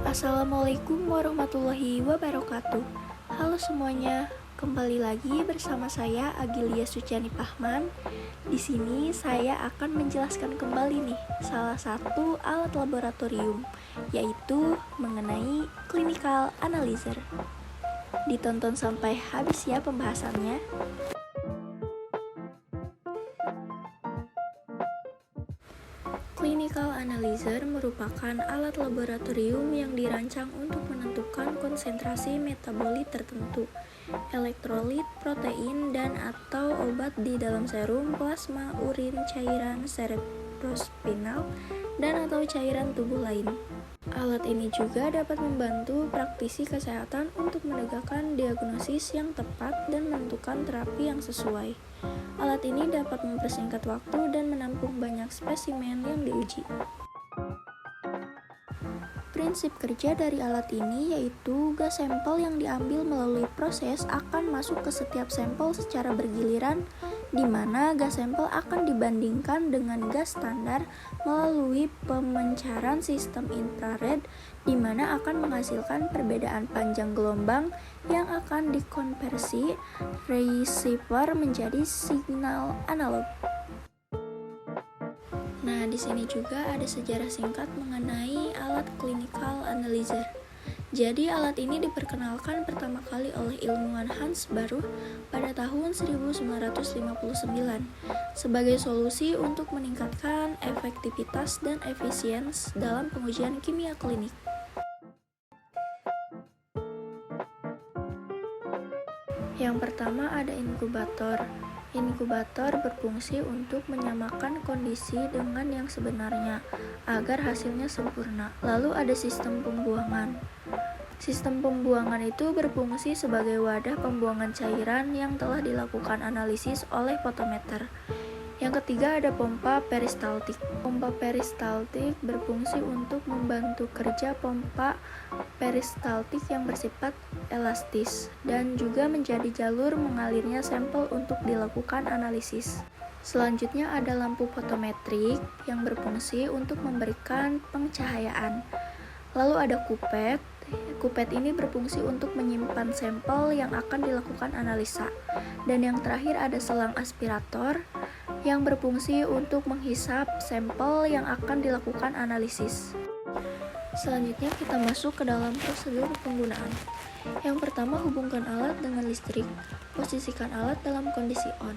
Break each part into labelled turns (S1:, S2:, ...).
S1: Assalamualaikum warahmatullahi wabarakatuh. Halo semuanya, kembali lagi bersama saya Agilia Suciani Pahman. Di sini saya akan menjelaskan kembali nih salah satu alat laboratorium, yaitu mengenai clinical analyzer. Ditonton sampai habis ya pembahasannya. Clinical analyzer merupakan alat laboratorium yang dirancang untuk menentukan konsentrasi metabolit tertentu, elektrolit, protein, dan atau obat di dalam serum, plasma, urin, cairan cerebrospinal, dan atau cairan tubuh lain. Alat ini juga dapat membantu praktisi kesehatan untuk menegakkan diagnosis yang tepat dan menentukan terapi yang sesuai. Alat ini dapat mempersingkat waktu dan menampung banyak spesimen yang diuji. Prinsip kerja dari alat ini yaitu gas sampel yang diambil melalui proses akan masuk ke setiap sampel secara bergiliran, di mana gas sampel akan dibandingkan dengan gas standar melalui pemencaran sistem infrared, di mana akan menghasilkan perbedaan panjang gelombang yang akan dikonversi receiver menjadi signal analog. Nah, di sini juga ada sejarah singkat mengenai alat clinical analyzer. Jadi, alat ini diperkenalkan pertama kali oleh ilmuwan Hans Baruch pada tahun 1959 sebagai solusi untuk meningkatkan efektivitas dan efisiensi dalam pengujian kimia klinik. Yang pertama ada inkubator. Inkubator berfungsi untuk menyamakan kondisi dengan yang sebenarnya agar hasilnya sempurna. Lalu ada sistem pembuangan. Sistem pembuangan itu berfungsi sebagai wadah pembuangan cairan yang telah dilakukan analisis oleh fotometer. Yang ketiga ada pompa peristaltik. Pompa peristaltik berfungsi untuk membantu kerja pompa peristaltik yang bersifat elastis dan juga menjadi jalur mengalirnya sampel untuk dilakukan analisis. Selanjutnya ada lampu fotometrik yang berfungsi untuk memberikan pencahayaan. Lalu ada kupet. Kupet ini berfungsi untuk menyimpan sampel yang akan dilakukan analisa. Dan yang terakhir ada selang aspirator yang berfungsi untuk menghisap sampel yang akan dilakukan analisis. Selanjutnya kita masuk ke dalam prosedur penggunaan. Yang pertama, hubungkan alat dengan listrik. Posisikan alat dalam kondisi on.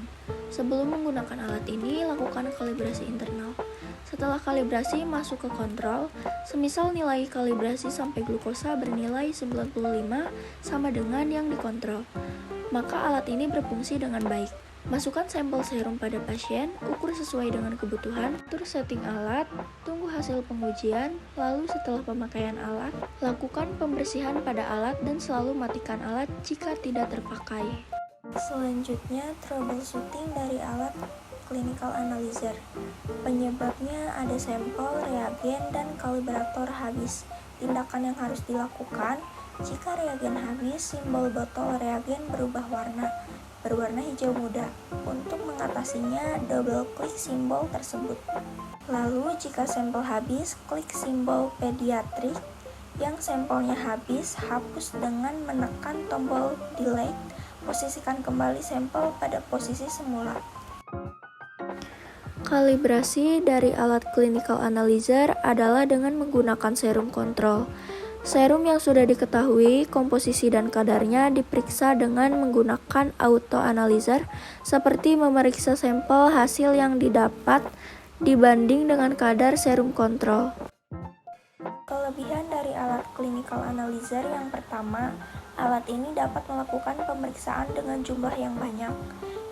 S1: Sebelum menggunakan alat ini, lakukan kalibrasi internal. Setelah kalibrasi, masuk ke kontrol. Semisal nilai kalibrasi sampai glukosa bernilai 95 sama dengan yang dikontrol, maka alat ini berfungsi dengan baik. Masukkan sampel serum pada pasien, ukur sesuai dengan kebutuhan, atur setting alat, tunggu hasil pengujian, lalu setelah pemakaian alat, lakukan pembersihan pada alat dan selalu matikan alat jika tidak terpakai. Selanjutnya, troubleshooting dari alat clinical analyzer. Penyebabnya ada sampel, reagen, dan kalibrator habis. Tindakan yang harus dilakukan: jika reagen habis, simbol botol reagen berubah berwarna hijau muda. Untuk mengatasinya, double klik simbol tersebut. Lalu, jika sampel habis, klik simbol pediatrik. Yang sampelnya habis, hapus dengan menekan tombol delete. Posisikan kembali sampel pada posisi semula. Kalibrasi dari alat clinical analyzer adalah dengan menggunakan serum kontrol. Serum yang sudah diketahui komposisi dan kadarnya diperiksa dengan menggunakan auto analyzer, seperti memeriksa sampel hasil yang didapat dibanding dengan kadar serum kontrol. Kelebihan dari alat clinical analyzer yang pertama, alat ini dapat melakukan pemeriksaan dengan jumlah yang banyak.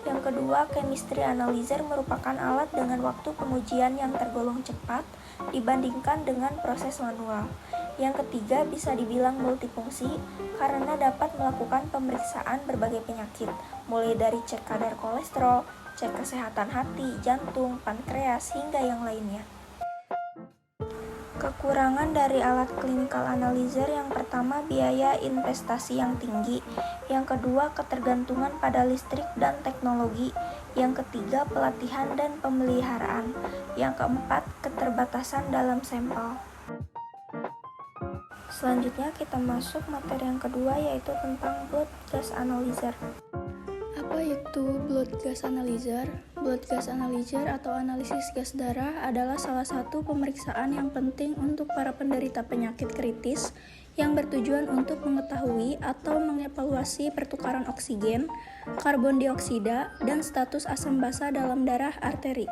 S1: Yang kedua, chemistry analyzer merupakan alat dengan waktu pengujian yang tergolong cepat dibandingkan dengan proses manual. Yang ketiga, bisa dibilang multifungsi karena dapat melakukan pemeriksaan berbagai penyakit, mulai dari cek kadar kolesterol, cek kesehatan hati, jantung, pankreas, hingga yang lainnya. Kekurangan dari alat clinical analyzer yang pertama, biaya investasi yang tinggi. Yang kedua, ketergantungan pada listrik dan teknologi. Yang ketiga, pelatihan dan pemeliharaan. Yang keempat, keterbatasan dalam sampel. Selanjutnya kita masuk materi yang kedua, yaitu tentang blood gas analyzer. Apa itu blood gas analyzer? Blood gas analyzer atau analisis gas darah adalah salah satu pemeriksaan yang penting untuk para penderita penyakit kritis yang bertujuan untuk mengetahui atau mengevaluasi pertukaran oksigen, karbon dioksida, dan status asam basa dalam darah arteri.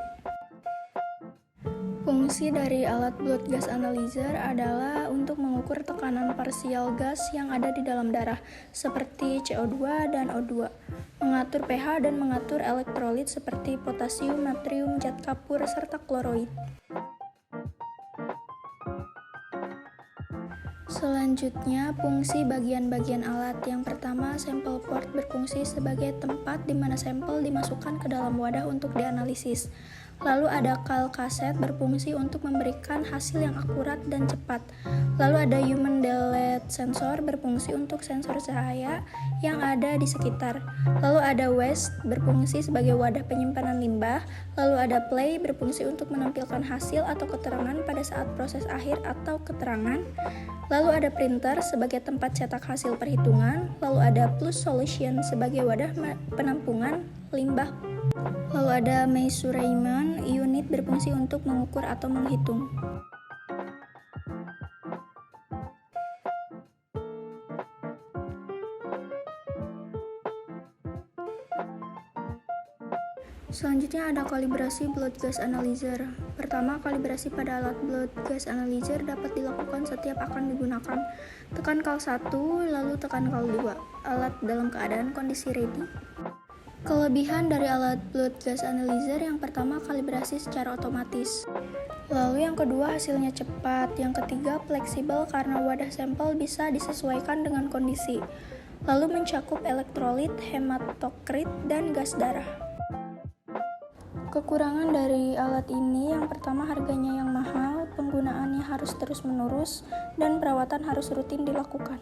S1: Fungsi dari alat blood gas analyzer adalah untuk mengukur tekanan parsial gas yang ada di dalam darah, seperti CO2 dan O2, mengatur pH dan mengatur elektrolit seperti potasium, natrium, zat kapur, serta kloroid. Selanjutnya, fungsi bagian-bagian alat. Yang pertama, sampel port berfungsi sebagai tempat di mana sampel dimasukkan ke dalam wadah untuk dianalisis. Lalu ada call cassette berfungsi untuk memberikan hasil yang akurat dan cepat. Lalu ada human delete sensor berfungsi untuk sensor cahaya yang ada di sekitar. Lalu ada waste berfungsi sebagai wadah penyimpanan limbah. Lalu ada play berfungsi untuk menampilkan hasil atau keterangan pada saat proses akhir atau keterangan. Lalu ada printer sebagai tempat cetak hasil perhitungan. Lalu ada plus solution sebagai wadah penampungan limbah. Lalu ada measurement unit berfungsi untuk mengukur atau menghitung. Selanjutnya ada kalibrasi blood gas analyzer. Pertama, kalibrasi pada alat blood gas analyzer dapat dilakukan setiap akan digunakan. Tekan call 1, lalu tekan call 2. Alat dalam keadaan kondisi ready. Kelebihan dari alat blood gas analyzer yang pertama, kalibrasi secara otomatis. Lalu yang kedua, hasilnya cepat. Yang ketiga, fleksibel karena wadah sampel bisa disesuaikan dengan kondisi. Lalu mencakup elektrolit, hematokrit, dan gas darah. Kekurangan dari alat ini yang pertama, harganya yang mahal, penggunaannya harus terus-menerus, dan perawatan harus rutin dilakukan.